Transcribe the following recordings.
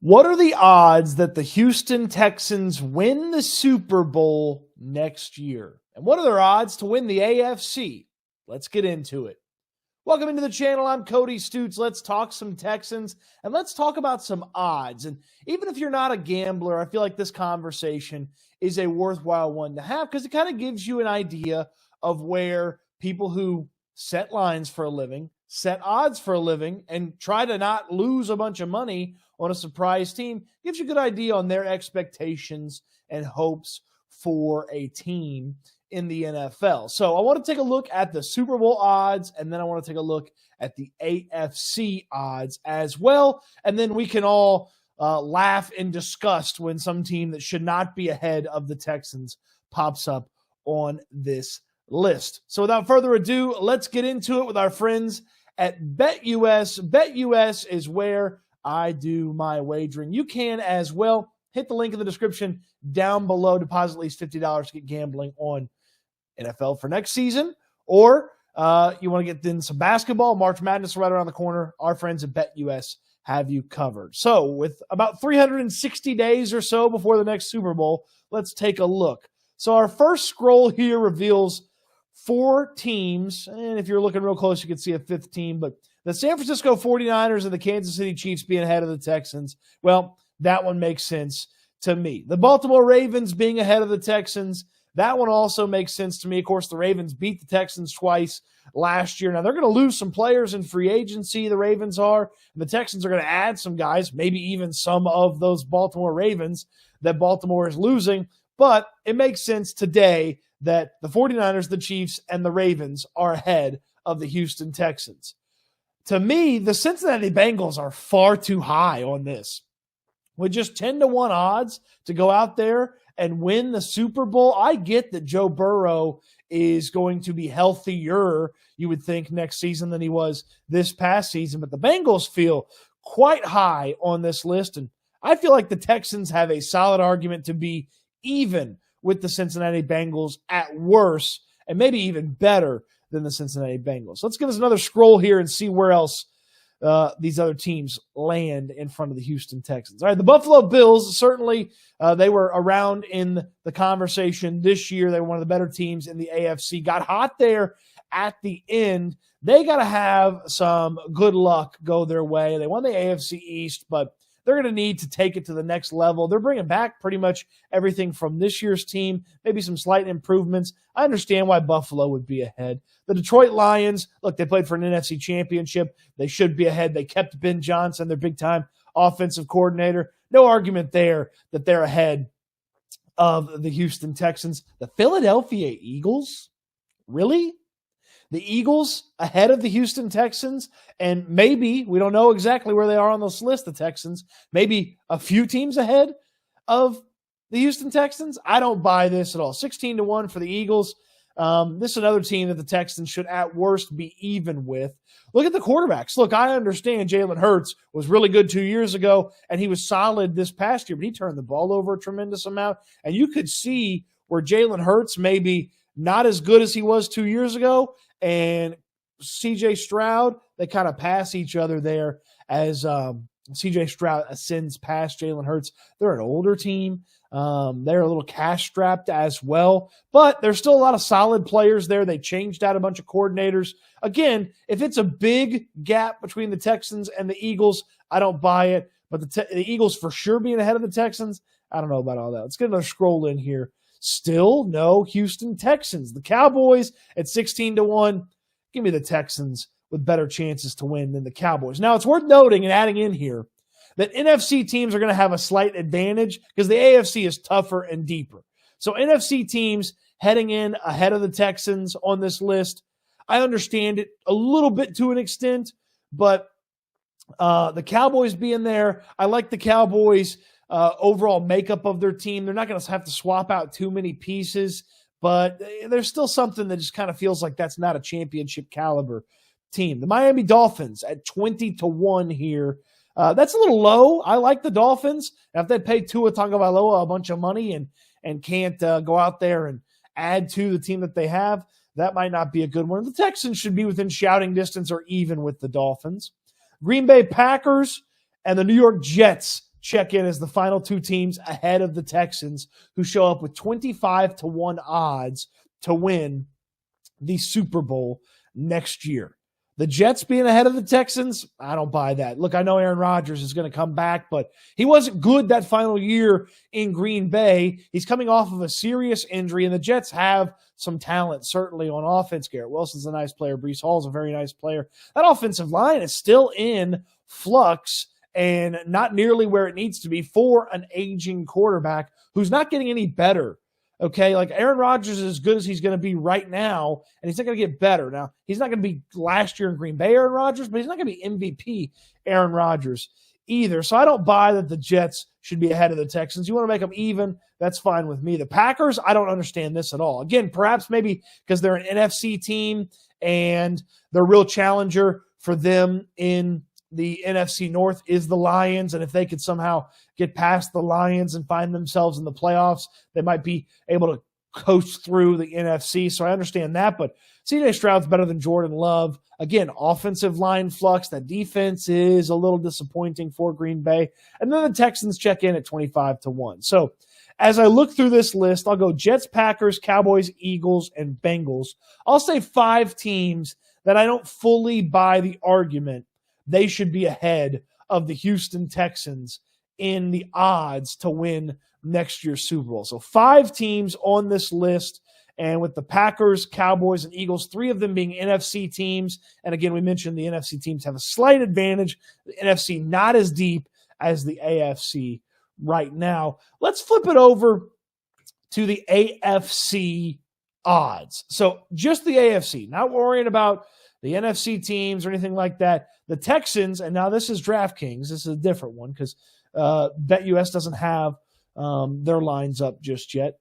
What are the odds that the Houston Texans win the Super Bowl next year? And what are their odds to win the AFC? Let's get into it. Welcome into the channel. I'm Cody Stoots. Let's talk some Texans, and let's talk about some odds. And even if you're not a gambler, I feel like this conversation is a worthwhile one to have because it kind of gives you an idea of where people who set lines for a living, set odds for a living, and try to not lose a bunch of money on a surprise team gives you a good idea on their expectations and hopes for a team in the NFL. So I want to take a look at the Super Bowl odds, and then I want to take a look at the AFC odds as well. And then we can all laugh in disgust when some team that should not be ahead of the Texans pops up on this list. So without further ado, let's get into it with our friends at BetUS. BetUS is where I do my wagering. You can as well. Hit the link in the description down below. Deposit at least $50 to get gambling on NFL for next season. Or you want to get in some basketball. March Madness right around the corner. Our friends at BetUS have you covered. So with about 360 days or so before the next Super Bowl, let's take a look. So our first scroll here reveals 4 teams. And if you're looking real close, you can see a 5th team. But the San Francisco 49ers and the Kansas City Chiefs being ahead of the Texans, well, that one makes sense to me. The Baltimore Ravens being ahead of the Texans, that one also makes sense to me. Of course, the Ravens beat the Texans twice last year. Now, they're going to lose some players in free agency, the Ravens are. And the Texans are going to add some guys, maybe even some of those Baltimore Ravens that Baltimore is losing. But it makes sense today that the 49ers, the Chiefs, and the Ravens are ahead of the Houston Texans. To me, the Cincinnati Bengals are far too high on this. With just 10-1 odds to go out there and win the Super Bowl, I get that Joe Burrow is going to be healthier, you would think, next season than he was this past season. But the Bengals feel quite high on this list, and I feel like the Texans have a solid argument to be even with the Cincinnati Bengals at worst, and maybe even better than the Cincinnati Bengals. Let's give us another scroll here and see where else these other teams land in front of the Houston Texans. All right, the Buffalo Bills, certainly they were around in the conversation this year. They were one of the better teams in the AFC. Got hot there at the end. They got to have some good luck go their way. They won the AFC East, but they're going to need to take it to the next level. They're bringing back pretty much everything from this year's team, maybe some slight improvements. I understand why Buffalo would be ahead. The Detroit Lions, look, they played for an NFC championship. They should be ahead. They kept Ben Johnson, their big-time offensive coordinator. No argument there that they're ahead of the Houston Texans. The Philadelphia Eagles? Really? The Eagles ahead of the Houston Texans, and maybe, we don't know exactly where they are on this list, the Texans, maybe a few teams ahead of the Houston Texans. I don't buy this at all. 16-1 for the Eagles. This is another team that the Texans should at worst be even with. Look at the quarterbacks. Look, I understand Jalen Hurts was really good 2 years ago, and he was solid this past year, but he turned the ball over a tremendous amount, and you could see where Jalen Hurts maybe not as good as he was 2 years ago, and C.J. Stroud, they kind of pass each other there as C.J. Stroud ascends past Jalen Hurts. They're an older team. They're a little cash-strapped as well, but there's still a lot of solid players there. They changed out a bunch of coordinators. Again, if it's a big gap between the Texans and the Eagles, I don't buy it, but the Eagles for sure being ahead of the Texans, I don't know about all that. Let's get another scroll in here. Still no Houston Texans. The Cowboys at 16-1. Give me the Texans with better chances to win than the Cowboys. Now, it's worth noting and adding in here that NFC teams are going to have a slight advantage because the AFC is tougher and deeper. So NFC teams heading in ahead of the Texans on this list, I understand it a little bit to an extent, but the Cowboys being there, I like the Cowboys' overall makeup of their team. They're not going to have to swap out too many pieces, but there's still something that just kind of feels like that's not a championship caliber team. The Miami Dolphins at 20-1 here. That's a little low. I like the Dolphins. Now, if they pay Tua Tagovailoa a bunch of money and can't go out there and add to the team that they have, that might not be a good one. The Texans should be within shouting distance or even with the Dolphins. Green Bay Packers and the New York Jets check in as the final two teams ahead of the Texans, who show up with 25-1 odds to win the Super Bowl next year. The Jets being ahead of the Texans, I don't buy that. Look, I know Aaron Rodgers is going to come back, but he wasn't good that final year in Green Bay. He's coming off of a serious injury, and the Jets have some talent, certainly on offense. Garrett Wilson's a nice player. Breece Hall's a very nice player. That offensive line is still in flux and not nearly where it needs to be for an aging quarterback who's not getting any better. Okay, like Aaron Rodgers is as good as he's going to be right now, and he's not going to get better. Now, he's not going to be last year in Green Bay Aaron Rodgers, but he's not going to be MVP Aaron Rodgers either. So I don't buy that the Jets should be ahead of the Texans. You want to make them even, that's fine with me. The Packers, I don't understand this at all. Again, perhaps maybe because they're an NFC team and the real challenger for them in the NFC North is the Lions, and if they could somehow get past the Lions and find themselves in the playoffs, they might be able to coast through the NFC. So I understand that, but C.J. Stroud's better than Jordan Love. Again, offensive line flux. That defense is a little disappointing for Green Bay. And then the Texans check in at 25-1. So as I look through this list, I'll go Jets, Packers, Cowboys, Eagles, and Bengals. I'll say 5 teams that I don't fully buy the argument they should be ahead of the Houston Texans in the odds to win next year's Super Bowl. So 5 teams on this list, and with the Packers, Cowboys, and Eagles, 3 of them being NFC teams. And again, we mentioned the NFC teams have a slight advantage. The NFC not as deep as the AFC right now. Let's flip it over to the AFC odds. So just the AFC, not worrying about the NFC teams or anything like that. The Texans, and now this is DraftKings. This is a different one because BetUS doesn't have their lines up just yet.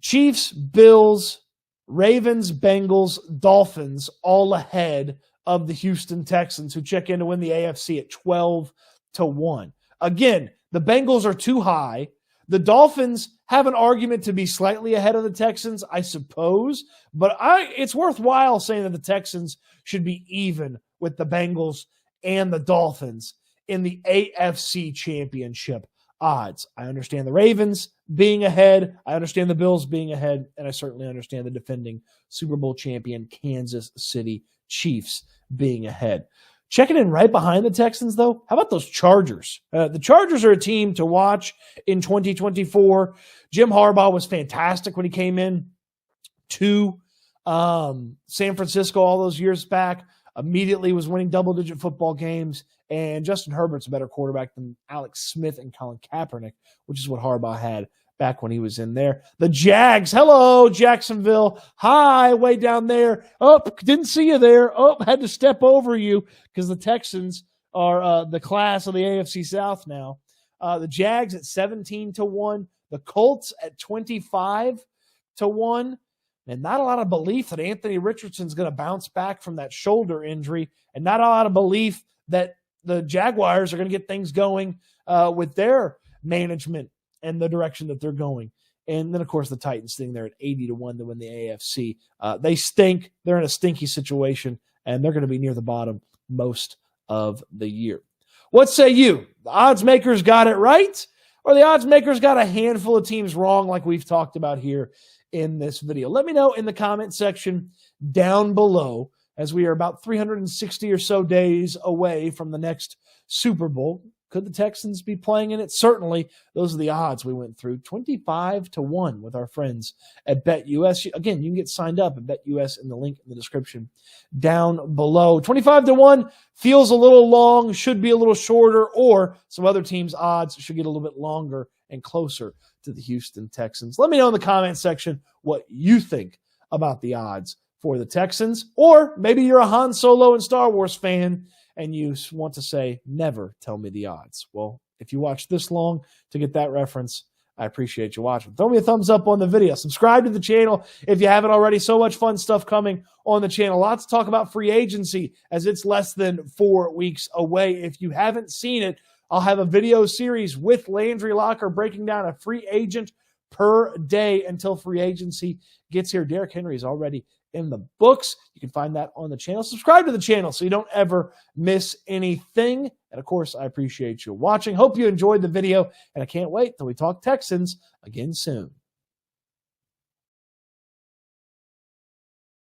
Chiefs, Bills, Ravens, Bengals, Dolphins, all ahead of the Houston Texans, who check in to win the AFC at 12-1. Again, the Bengals are too high. The Dolphins have an argument to be slightly ahead of the Texans, I suppose, but it's worthwhile saying that the Texans should be even with the Bengals and the Dolphins in the AFC Championship odds. I understand the Ravens being ahead. I understand the Bills being ahead, and I certainly understand the defending Super Bowl champion Kansas City Chiefs being ahead. Checking in right behind the Texans, though, how about those Chargers? The Chargers are a team to watch in 2024. Jim Harbaugh was fantastic when he came in to San Francisco all those years back. Immediately was winning double-digit football games, and Justin Herbert's a better quarterback than Alex Smith and Colin Kaepernick, which is what Harbaugh had back when he was in there. The Jags, hello, Jacksonville. Hi, way down there. Oh, didn't see you there. Oh, had to step over you because the Texans are the class of the AFC South now. The Jags at 17-1. The Colts at 25-1. And not a lot of belief that Anthony Richardson's going to bounce back from that shoulder injury, and not a lot of belief that the Jaguars are going to get things going with their management and the direction that they're going. And then, of course, the Titans sitting there at 80-1 to win the AFC. They stink. They're in a stinky situation, and they're going to be near the bottom most of the year. What say you? The odds makers got it right, or the odds makers got a handful of teams wrong like we've talked about here in this video? Let me know in the comment section down below, as we are about 360 or so days away from the next Super Bowl. Could the Texans be playing in it? Certainly. Those are the odds we went through. 25-1 with our friends at BetUS. Again, you can get signed up at BetUS in the link in the description down below. 25-1 feels a little long, should be a little shorter, or some other teams' odds should get a little bit longer and closer to the Houston Texans. Let me know in the comment section what you think about the odds for the Texans, or maybe you're a Han Solo and Star Wars fan and you want to say, never tell me the odds. Well, if you watched this long to get that reference, I appreciate you watching. Throw me a thumbs up on the video. Subscribe to the channel if you haven't already. So much fun stuff coming on the channel. Lots to talk about free agency as it's less than 4 weeks away. If you haven't seen it, I'll have a video series with Landry Locker breaking down a free agent per day until free agency gets here. Derrick Henry is already in the books. You can find that on the channel. Subscribe to the channel so you don't ever miss anything. And of course, I appreciate you watching. Hope you enjoyed the video, and I can't wait till we talk Texans again soon.